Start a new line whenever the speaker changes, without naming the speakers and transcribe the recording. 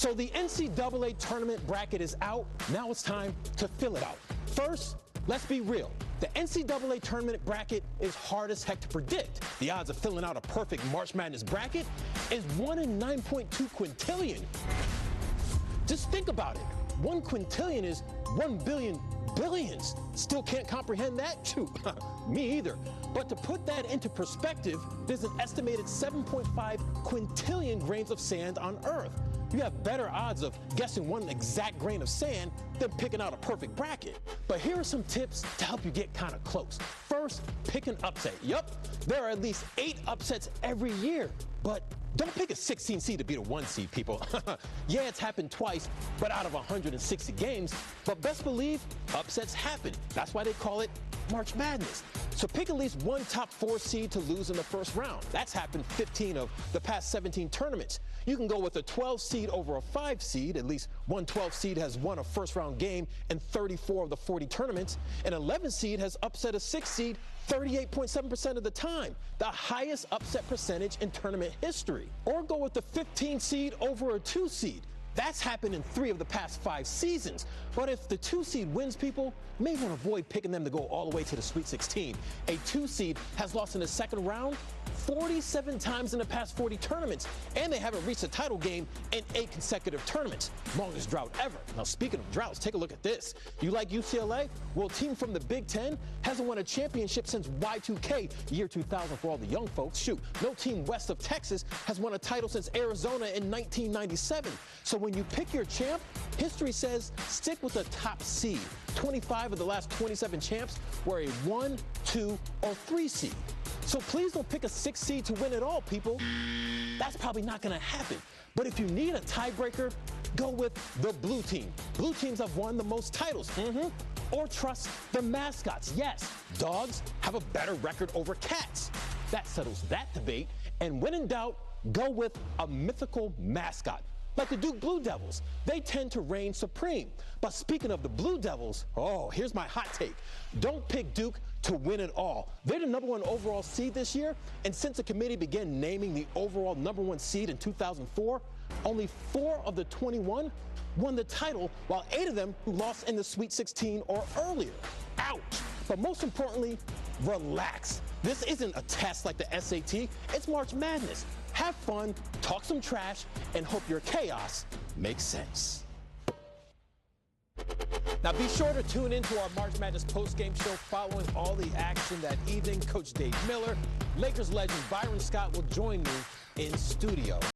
So the NCAA tournament bracket is out. Now it's time to fill it out. First, let's be real. The NCAA tournament bracket is hard as heck to predict. The odds of filling out a perfect March Madness bracket is 1 in 9.2 quintillion. Just think about it. 1 quintillion is 1 billion billions. Still can't comprehend that? Shoot, me either. But to put that into perspective, there's an estimated 7.5 quintillion grains of sand on Earth. You have better odds of guessing one exact grain of sand than picking out a perfect bracket. But here are some tips to help you get kind of close. First, pick an upset. Yup, there are at least 8 upsets every year. But don't pick a 16 seed to beat a 1 seed, people. Yeah, it's happened twice, but out of 160 games. But best believe, upsets happen. That's why they call it March Madness. So pick at least one top 4 seed to lose in the first round. That's happened 15 of the past 17 tournaments. You can go with a 12 seed over a 5 seed. At least one 12 seed has won a first round game in 34 of the 40 tournaments. An 11 seed has upset a 6 seed 38.7% of the time, the highest upset percentage in tournament history. Or go with the 15 seed over a 2 seed. That's happened in 3 of the past 5 seasons. But if the 2 seed wins, people may want to avoid picking them to go all the way to the Sweet 16. A 2 seed has lost in the second round 47 times in the past 40 tournaments, and they haven't reached a title game in 8 consecutive tournaments. Longest drought ever. Now, speaking of droughts, take a look at this. You like UCLA? Well, a team from the Big Ten hasn't won a championship since Y2K, year 2000 for all the young folks. Shoot, no team west of Texas has won a title since Arizona in 1997. So when you pick your champ, history says stick with the top seed. 25 of the last 27 champs were a 1, 2, or 3 seed. So please don't pick a 6 seed to win it all, people. That's probably not going to happen. But if you need a tiebreaker, go with the blue team. Blue teams have won the most titles. Or trust the mascots. Yes, dogs have a better record over cats. That settles that debate. And when in doubt, go with a mythical mascot. Like the Duke Blue Devils. They tend to reign supreme. But speaking of the Blue Devils, here's my hot take. Don't pick Duke to win it all. They're the #1 overall seed this year, and since the committee began naming the overall #1 seed in 2004, only 4 of the 21 won the title, while 8 of them lost in the Sweet 16 or earlier. Ouch! But most importantly, relax. This isn't a test like the SAT. It's March Madness. Have fun, talk some trash, and hope your chaos makes sense. Now be sure to tune into our March Madness postgame show following all the action that evening. Coach Dave Miller, Lakers legend Byron Scott will join me in studio.